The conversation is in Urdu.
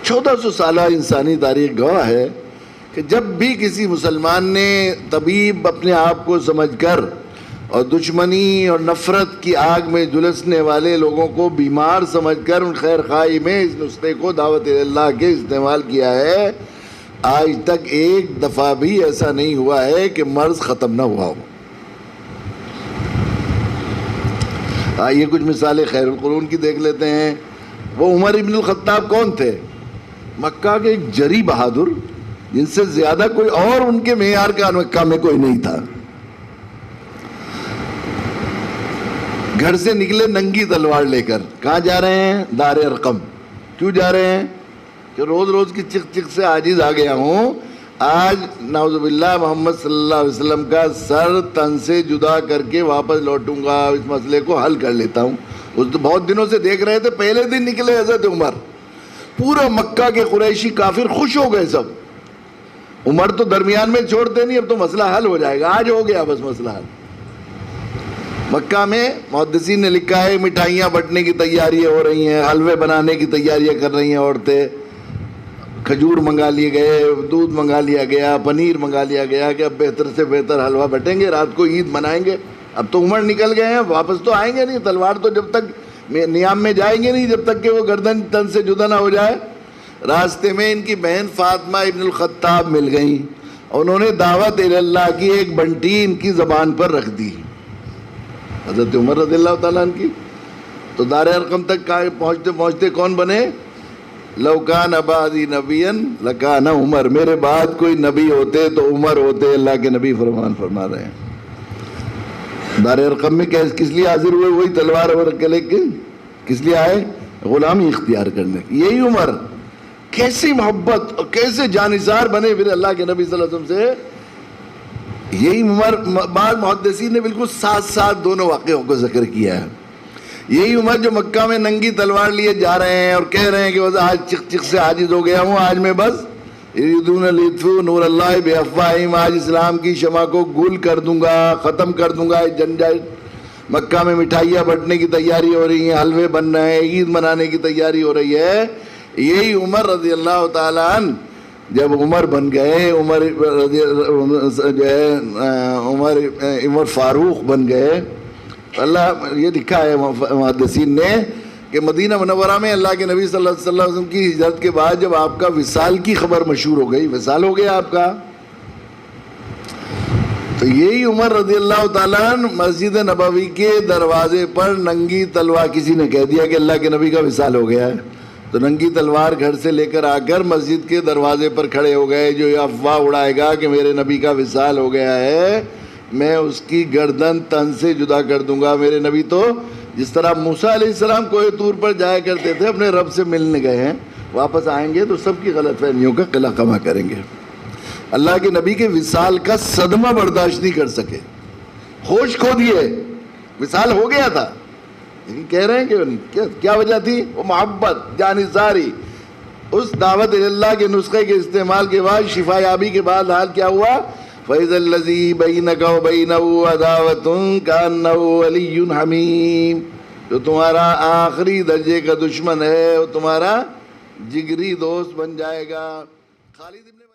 1400 سالہ انسانی تاریخ گواہ ہے کہ جب بھی کسی مسلمان نے طبیب اپنے آپ کو سمجھ کر اور دشمنی اور نفرت کی آگ میں جلسنے والے لوگوں کو بیمار سمجھ کر ان خیر خواہی میں اس نسخے کو دعوت اللہ کے استعمال کیا ہے، آج تک ایک دفعہ بھی ایسا نہیں ہوا ہے کہ مرض ختم نہ ہوا ہو۔ آئیے کچھ مثالیں خیر القرون کی دیکھ لیتے ہیں۔ وہ عمر ابن الخطاب کون تھے؟ مکہ کے ایک جری بہادر، جن سے زیادہ کوئی اور ان کے معیار کا مکہ میں کوئی نہیں تھا۔ گھر سے نکلے ننگی تلوار لے کر، کہاں جا رہے ہیں؟ دار ارقم۔ کیوں جا رہے ہیں؟ کہ روز روز کی چک چک سے عاجز آ گیا ہوں، آج نعوذ باللہ محمد صلی اللہ علیہ وسلم کا سر تن سے جدا کر کے واپس لوٹوں گا، اس مسئلے کو حل کر لیتا ہوں۔ اس تو بہت دنوں سے دیکھ رہے تھے، پہلے دن نکلے حضرت عمر، پورا مکہ کے قریشی کافر خوش ہو گئے سب۔ عمر تو درمیان میں چھوڑتے نہیں، اب تو مسئلہ حل ہو جائے گا، آج ہو گیا بس مسئلہ حل۔ مکہ میں محدثین نے لکھا ہے مٹھائیاں بٹنے کی تیاریاں ہو رہی ہیں، حلوے بنانے کی تیاریاں کر رہی ہیں عورتیں، کھجور منگا لیے گئے، دودھ منگا لیا گیا، پنیر منگا لیا گیا کہ اب بہتر سے بہتر حلوہ بٹیں گے، رات کو عید منائیں گے۔ اب تو عمر نکل گئے ہیں، واپس تو آئیں گے نہیں، تلوار تو جب تک نیام میں جائیں گے نہیں جب تک کہ وہ گردن تن سے جدا نہ ہو جائے۔ راستے میں ان کی بہن فاطمہ ابن الخطاب مل گئیں، انہوں نے دعوت اللہ کی ایک بنٹی ان کی زبان پر رکھ دی، حضرت عمر رضی اللہ تعالیٰ عنہ کی۔ تو دار ارقم تک پہنچتے پہنچتے کون بنے؟ لو کان بعدی نبیا لکان عمر، میرے بعد کوئی نبی ہوتے تو عمر ہوتے، اللہ کے نبی فرمان فرما رہے ہیں۔ دار ارقم میں کس لیے حاضر ہوئے؟ وہی تلوار رکھ کے لے کے کس لیے آئے؟ غلامی اختیار کرنے۔ یہی عمر کیسی محبت اور کیسے جانثار بنے پھر اللہ کے نبی صلی اللہ علیہ وسلم سے۔ یہی عمر، بعض محدثین نے بالکل ساتھ ساتھ دونوں واقعوں کو ذکر کیا ہے۔ یہی عمر جو مکہ میں ننگی تلوار لیے جا رہے ہیں اور کہہ رہے ہیں کہ بس آج چک چک سے عاجز ہو گیا ہوں، آج میں بس یریدون لیطفئوا نور اللہ بافواہہم، آج اسلام کی شمع کو گل کر دوں گا، ختم کر دوں گا جنجال۔ مکہ میں مٹھائیاں بٹنے کی تیاری ہو رہی ہیں، حلوے بن رہے ہیں، عید منانے کی تیاری ہو رہی ہے۔ یہی عمر رضی اللہ تعالیٰ عنہ جب عمر بن گئے، جو ہے عمر فاروق بن گئے، اللہ یہ لکھا ہے محدثین نے کہ مدینہ منورہ میں اللہ کے نبی صلی اللہ علیہ وسلم کی ہجرت کے بعد جب آپ کا وصال کی خبر مشہور ہو گئی، وصال ہو گیا آپ کا، تو یہی عمر رضی اللہ تعالیٰ عنہ مسجد نبوی کے دروازے پر ننگی تلوار، کسی نے کہہ دیا کہ اللہ کے نبی کا وصال ہو گیا ہے، تو ننگی تلوار گھر سے لے کر آ کر مسجد کے دروازے پر کھڑے ہو گئے۔ جو یہ افواہ اڑائے گا کہ میرے نبی کا وصال ہو گیا ہے، میں اس کی گردن تن سے جدا کر دوں گا۔ میرے نبی تو جس طرح موسیٰ علیہ السلام کوہ طور پر جایا کرتے تھے، اپنے رب سے ملنے گئے ہیں، واپس آئیں گے تو سب کی غلط فہمیوں کا قلع کما کریں گے۔ اللہ کے نبی کے وصال کا صدمہ برداشت نہیں کر سکے، ہوش کھو دیے، وصال ہو گیا تھا لیکن کہہ رہے ہیں کہ کیا وجہ تھی؟ وہ محبت جانثاری۔ اس دعوت اللہ کے نسخے کے استعمال کے بعد، شفا یابی کے بعد حال کیا ہوا؟ فَإِذَا الَّذِي بَيْنَكَ وَبَيْنَهُ عَدَاوَةٌ كَأَنَّهُ وَلِيٌّ حَمِيمٌ، جو تمہارا آخری درجے کا دشمن ہے وہ تمہارا جگری دوست بن جائے گا۔ خالد